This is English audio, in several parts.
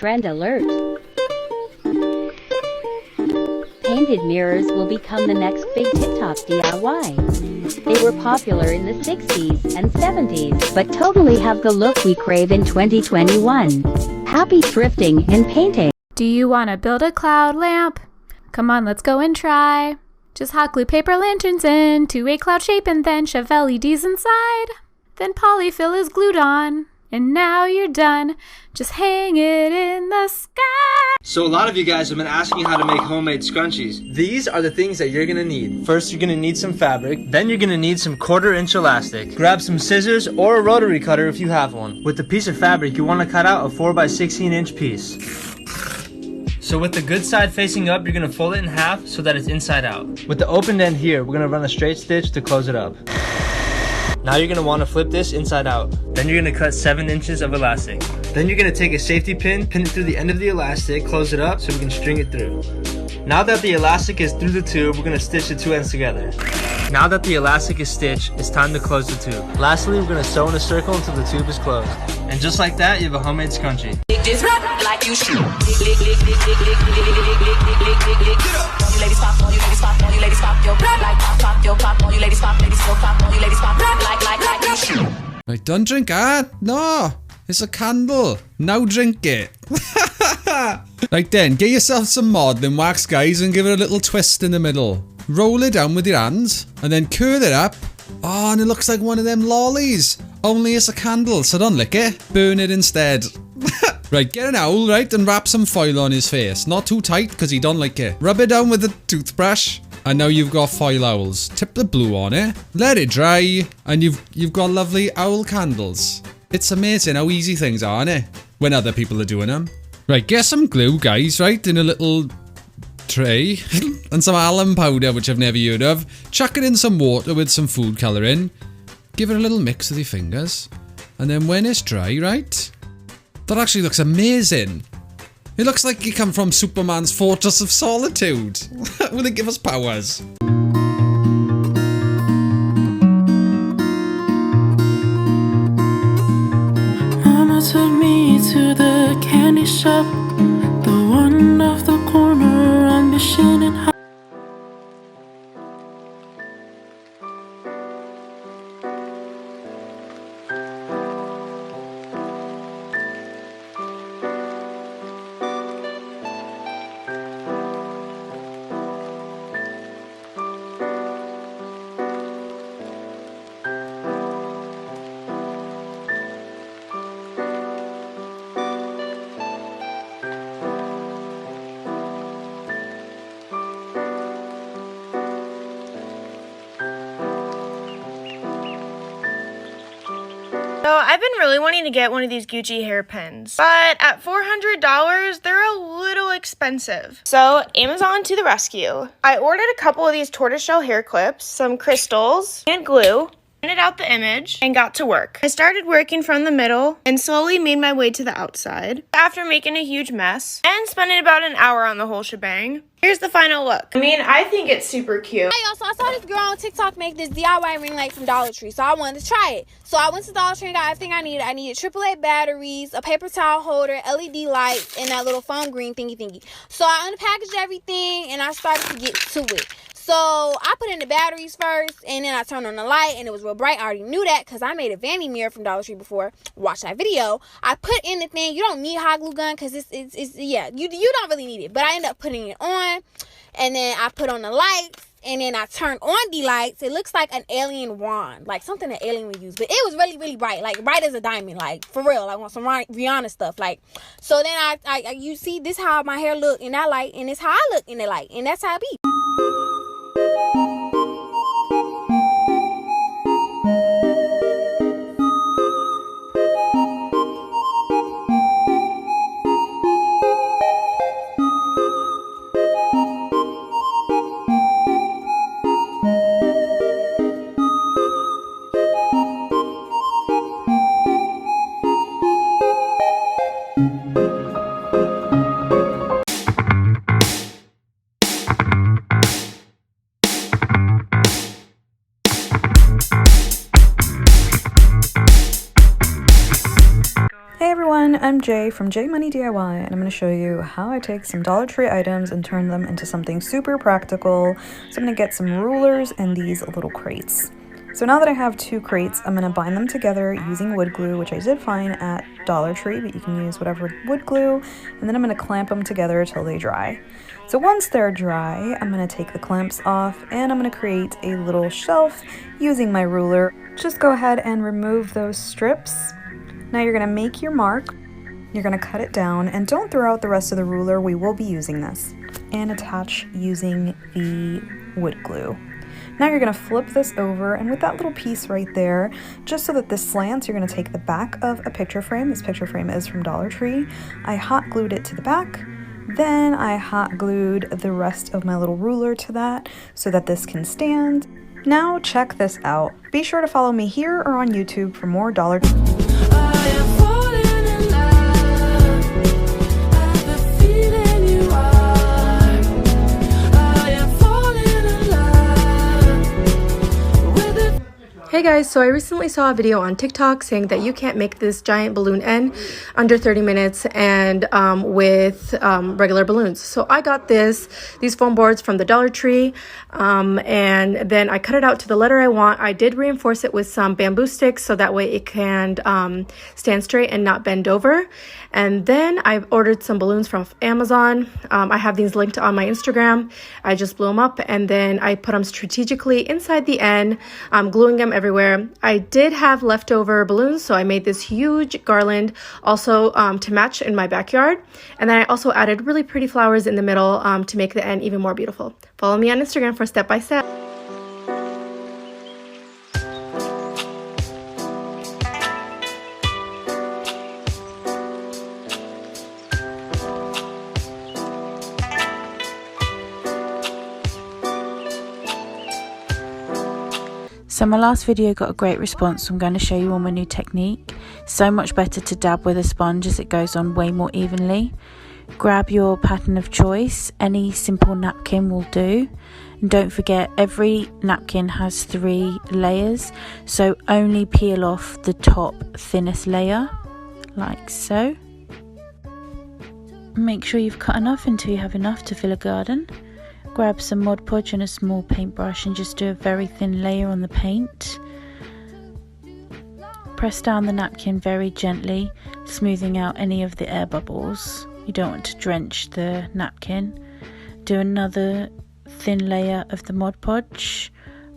Trend alert. Painted mirrors will become the next big TikTok DIY. They were popular in the 60s and 70s, but totally have the look we crave in 2021. Happy thrifting and painting. Do you want to build a cloud lamp? Come on, let's go and try. Just hot glue paper lanterns into a cloud shape and then shove LEDs inside. Then polyfill is glued on, and now you're done. Just hang it in the sky. So a lot of you guys have been asking how to make homemade scrunchies. These are the things that you're gonna need. First, you're gonna need some fabric. Then you're gonna need some 1/4 inch elastic. Grab some scissors or a rotary cutter if you have one. With the piece of fabric, you wanna cut out a 4 by 16 inch piece. So with the good side facing up, you're gonna fold it in half so that it's inside out. With the open end here, we're gonna run a straight stitch to close it up. Now you're gonna wanna flip this inside out. Then you're gonna cut 7 inches of elastic. Then you're gonna take a safety pin, pin it through the end of the elastic, close it up so we can string it through. Now that the elastic is through the tube, we're gonna stitch the two ends together. Now that the elastic is stitched, it's time to close the tube. Lastly, we're gonna sew in a circle until the tube is closed. And just like that, you have a homemade scrunchie. Like you should. You ladies pop, you ladies pop, you ladies pop your like pop your pop, you ladies pop, ladies still pop, you ladies pop like you should. Right, don't drink that. No, it's a candle. Now drink it. Right then, get yourself some modeling wax, guys, and give it a little twist in the middle. Roll it down with your hands, and then curl it up. Oh, and it looks like one of them lollies. Only it's a candle, so don't lick it. Burn it instead. Right, get an owl, right, and wrap some foil on his face. Not too tight, because he don't like it. Rub it down with a toothbrush, and now you've got foil owls. Tip the blue on it, let it dry, and you've got lovely owl candles. It's amazing how easy things are, innit? When other people are doing them. Right, get some glue, guys, right, in a little tray, and some alum powder, which I've never heard of. Chuck it in some water with some food colouring. Give it a little mix with your fingers, and then when it's dry, right? That actually looks amazing. It looks like you come from Superman's Fortress of Solitude. Will it give us powers? Mama took me to the candy shop, the one off the corner on Mission and High. So I've been really wanting to get one of these Gucci hairpins, but at $400, they're a little expensive. So Amazon to the rescue. I ordered a couple of these tortoiseshell hair clips, some crystals, and glue. Printed out the image and got to work. I started working from the middle and slowly made my way to the outside after making a huge mess and spending about an hour on the whole shebang. Here's the final look. I mean, I think it's super cute. Hey, y'all, so I saw this girl on TikTok make this DIY ring light from Dollar Tree, so I wanted to try it. So I went to Dollar Tree and got everything I needed. I needed AAA batteries, a paper towel holder, LED lights, and that little foam green thingy. So I unpackaged everything and I started to get to it. So I put in the batteries first, and then I turned on the light, and it was real bright. I already knew that because I made a vanity mirror from Dollar Tree before. Watch that video. I put in the thing. You don't need hot glue gun because yeah, you don't really need it. But I ended up putting it on, and then I put on the lights, and then I turned on the lights. It looks like an alien wand, like something an alien would use. But it was really, really bright, like bright as a diamond, like for real. I want some Rihanna stuff, like. So then you see this how my hair look in that light, and this how I look in the light, and that's how it be. everyone, I'm Jay from J Money DIY, and I'm going to show you how I take some Dollar Tree items and turn them into something super practical. So I'm going to get some rulers and these little crates. So now that I have 2 crates, I'm going to bind them together using wood glue, which I did find at Dollar Tree, but you can use whatever wood glue, and then I'm going to clamp them together till they dry. So once they're dry, I'm going to take the clamps off and I'm going to create a little shelf using my ruler. Just go ahead and remove those strips. Now you're going to make your mark, you're going to cut it down, and don't throw out the rest of the ruler, we will be using this, and attach using the wood glue. Now you're going to flip this over, and with that little piece right there, just so that this slants, you're going to take the back of a picture frame. This picture frame is from Dollar Tree. I hot glued it to the back, then I hot glued the rest of my little ruler to that so that this can stand. Now check this out. Be sure to follow me here or on YouTube for more Dollar Tree. Hey guys, so I recently saw a video on TikTok saying that you can't make this giant balloon end under 30 minutes and with regular balloons. So I got these foam boards from the Dollar Tree, and then I cut it out to the letter I want. I did reinforce it with some bamboo sticks so that way it can stand straight and not bend over. And then I've ordered some balloons from Amazon. I have these linked on my Instagram. I just blew them up and then I put them strategically inside the end, gluing them everywhere. I did have leftover balloons, so I made this huge garland also to match in my backyard. And then I also added really pretty flowers in the middle to make the end even more beautiful. Follow me on Instagram for step by step. So my last video got a great response, so I'm going to show you all my new technique. So much better to dab with a sponge as it goes on way more evenly. Grab your pattern of choice, any simple napkin will do. And don't forget, every napkin has 3 layers, so only peel off the top thinnest layer, like so. Make sure you've cut enough until you have enough to fill a garden. Grab some Mod Podge and a small paintbrush and just do a very thin layer on the paint. Press down the napkin very gently, smoothing out any of the air bubbles. You don't want to drench the napkin. Do another thin layer of the Mod Podge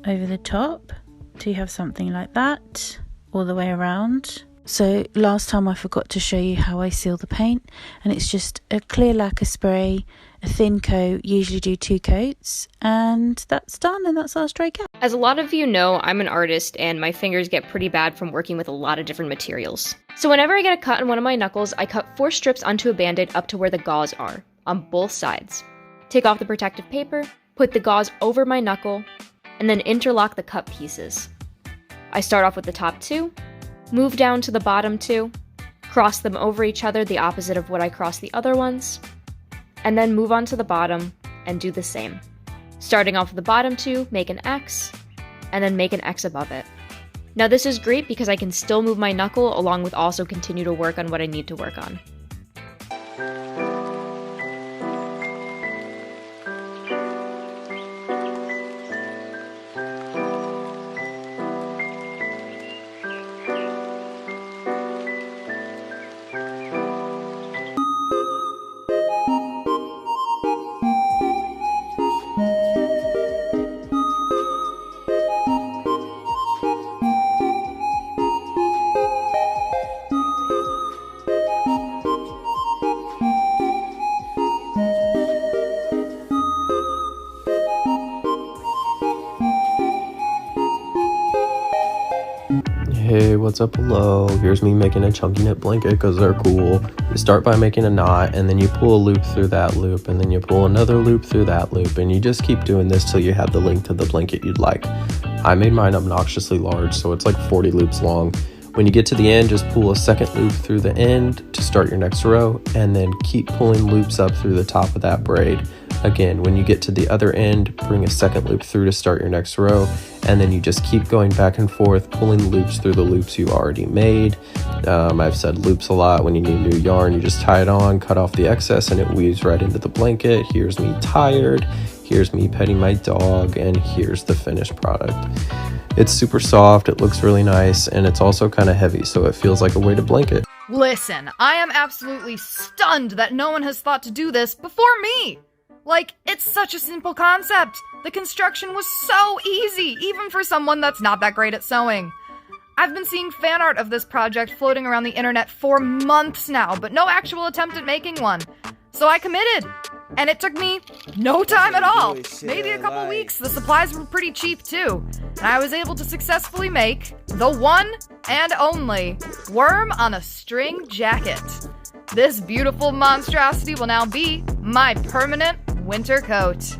over the top till you have something like that all the way around. So last time I forgot to show you how I seal the paint, and it's just a clear lacquer spray, a thin coat, usually do 2 coats, and that's done, and that's our stray cat. As a lot of you know, I'm an artist and my fingers get pretty bad from working with a lot of different materials. So whenever I get a cut on one of my knuckles, I cut 4 strips onto a band-aid up to where the gauze are, on both sides. Take off the protective paper, put the gauze over my knuckle, and then interlock the cut pieces. I start off with the top 2, move down to the bottom 2, cross them over each other the opposite of what I crossed the other ones, and then move on to the bottom and do the same. Starting off with the bottom 2, make an X, and then make an X above it. Now this is great because I can still move my knuckle along with also continue to work on what I need to work on. Hey, what's up, hello? Here's me making a chunky knit blanket because they're cool. You start by making a knot, and then you pull a loop through that loop, and then you pull another loop through that loop, and you just keep doing this till you have the length of the blanket you'd like. I made mine obnoxiously large, so it's like 40 loops long. When you get to the end, just pull a second loop through the end to start your next row, and then keep pulling loops up through the top of that braid Again, when you get to the other end, bring a second loop through to start your next row, and then you just keep going back and forth, pulling loops through the loops you already made. I've said loops a lot. When you need new yarn, you just tie it on, cut off the excess, and it weaves right into the blanket. Here's me tired, here's me petting my dog, and here's the finished product. It's super soft, it looks really nice, and it's also kind of heavy, so it feels like a weighted blanket. Listen, I am absolutely stunned that no one has thought to do this before me! Like, it's such a simple concept. The construction was so easy, even for someone that's not that great at sewing. I've been seeing fan art of this project floating around the internet for months now, but no actual attempt at making one. So I committed. And it took me no time at all. Maybe a couple weeks. The supplies were pretty cheap too. And I was able to successfully make the one and only worm on a string jacket. This beautiful monstrosity will now be my permanent winter coat.